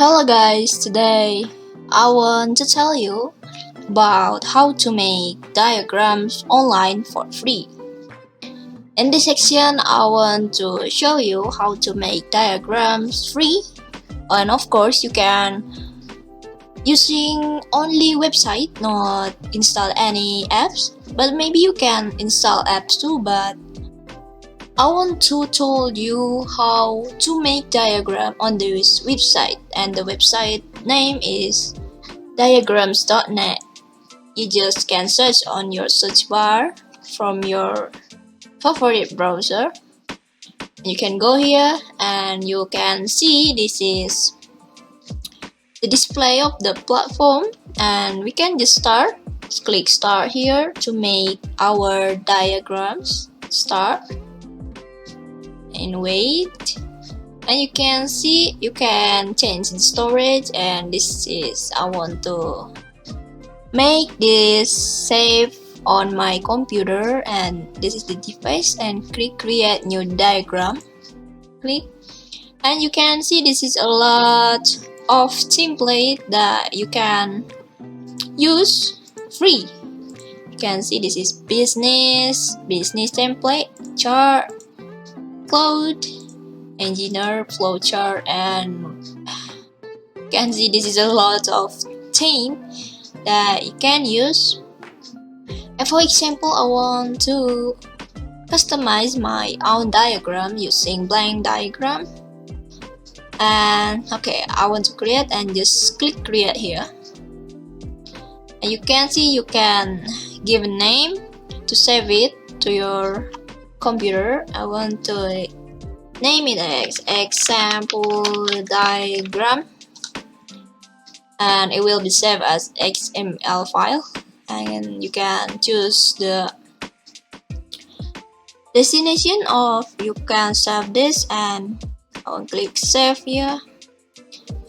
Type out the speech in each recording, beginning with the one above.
Hello guys, today I want to tell you about how to make diagrams online for free. In this section, I want to show you how to make diagrams free, and of course you can using only website, not install any apps, but maybe you can install apps too, but I want to tell you how to make diagram on this website, and the website name is diagrams.net. You just can search on your search bar from your favorite browser. You can go here and you can see this is the display of the platform, and we can just start. Just click start here to make our diagrams. Start and wait, and you can see you can change the storage, and this is I want to make this save on my computer, and this is the device, and click create new diagram. Click, and you can see this is a lot of template that you can use free. You can see this is business template, chart, cloud, engineer, flowchart, and you can see this is a lot of theme that you can use. And for example, I want to customize my own diagram using blank diagram, and okay, I want to create, and just click create here, and you can see you can give a name to save it to your computer. I want to name it as example diagram, and it will be saved as XML file, and you can choose the destination of you can save this, and I will click save here,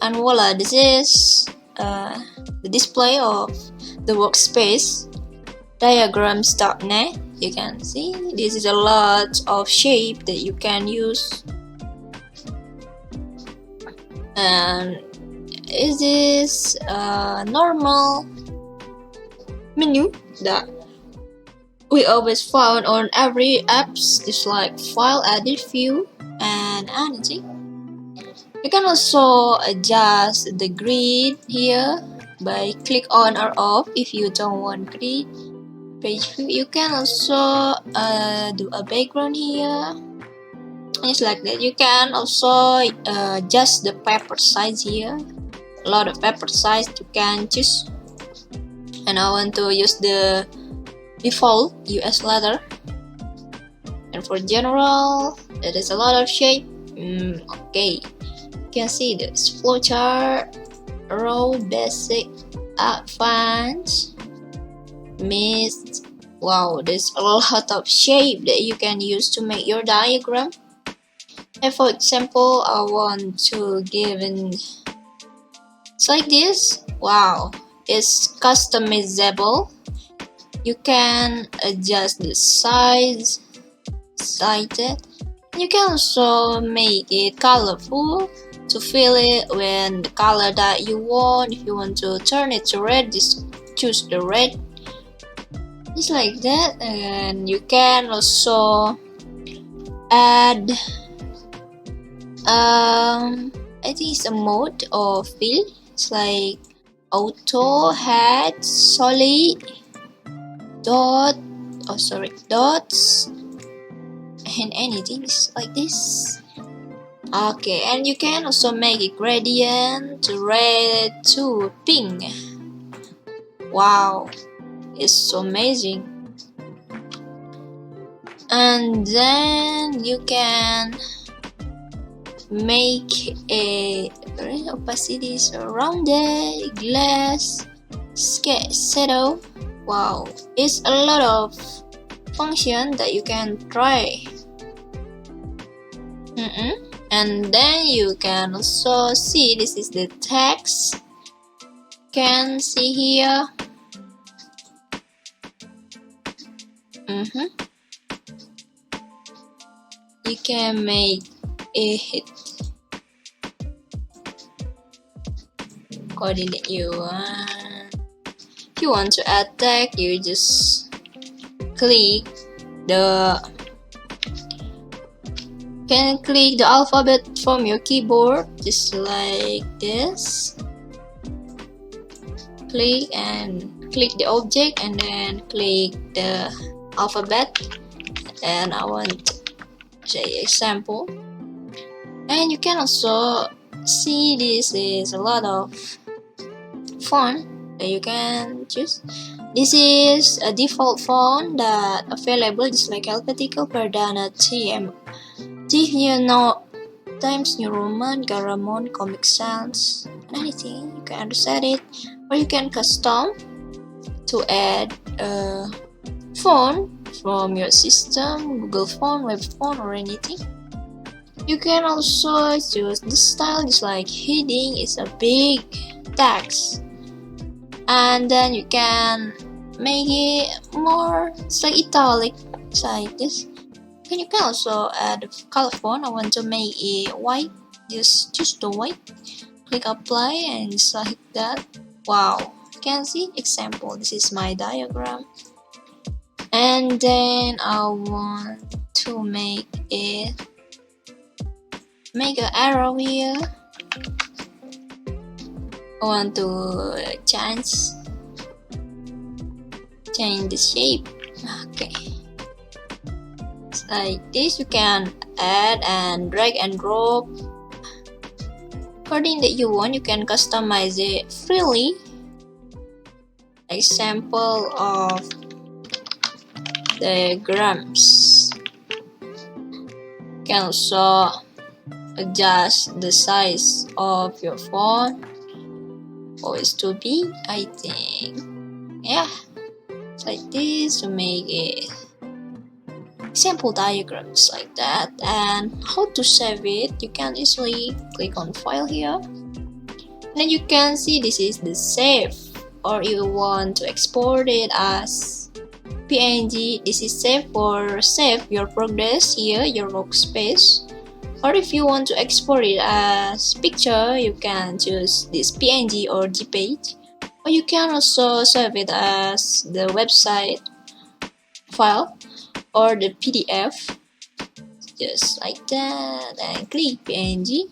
and voila, this is the display of the workspace diagrams.net. You can see this is a lot of shape that you can use, and is this a normal menu that we always found on every apps, just like file, edit, view, and anything. You can also adjust the grid here by click on or off if you don't want grid. Page view, you can also do a background here, and it's like that. You can also adjust the paper size here, a lot of paper size you can choose, and I want to use the default US letter. And for general, there is a lot of shape. Okay, you can see this flowchart, row, basic, advanced, mist. Wow, there's a lot of shape that you can use to make your diagram. And for example, I want to give in it's like this. Wow, it's customizable. You can adjust the size, it. You can also make it colorful to fill it with the color that you want. If you want to turn it to red, just choose the red. Just like that. And you can also add I think it's a mode or fill. It's like auto, head, solid, dots, and anything like this. Okay, and you can also make it gradient to red to pink. Wow, it's so amazing. And then you can make a opacity surrounded glass sketch shadow. Wow, it's a lot of function that you can try. And then you can also see this is the text. You can see here. You can make it coordinate you want. If you want to add tag, you just click the alphabet from your keyboard, just like this. Click the object and then click the alphabet, and I want to say example. And you can also see this is a lot of font that you can choose. This is a default font that available, just like alphabetical, Perdana, TM, Times New Roman, Garamond, Comic Sans, and anything. You can reset it, or you can custom to add a font from your system, Google font, web font, or anything. You can also choose the style, just like heading is a big text, and then you can make it more, it's like italic, it's like this. And you can also add color font. I want to make it white, just choose the white, click apply, and just like that. Wow, you can see example. This is my diagram, and then I want to make an arrow here. I want to change the shape. Okay, it's like this. You can add and drag and drop according that you want. You can customize it freely. Example of diagrams. You can also adjust the size of your font. Always to be, I think. Yeah, it's like this to make it example diagrams like that. And how to save it, you can easily click on file here, and then you can see this is the save, or you want to export it as PNG. This is save your progress here, your workspace. Or if you want to export it as picture, you can choose this PNG or JPEG, or you can also save it as the website file or the PDF, just like that, and click PNG.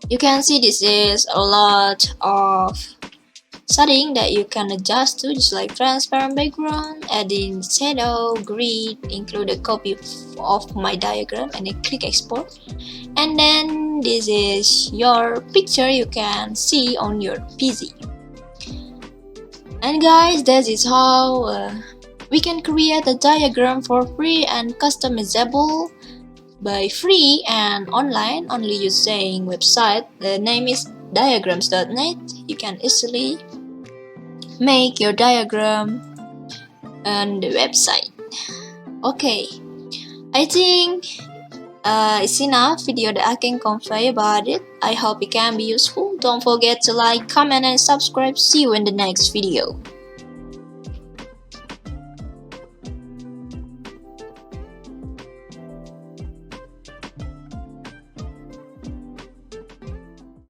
You can see this is a lot of setting that you can adjust to, just like transparent background, adding shadow, grid, include a copy of my diagram, and then click export. And then this is your picture you can see on your PC. And guys, that is how we can create a diagram for free and customizable by free and online, only using website. The name is diagrams.net. You can easily make your diagram on the website. Okay, I think it's enough video that I can convey about it. I hope it can be useful. Don't forget to like, comment, and subscribe. See you in the next video.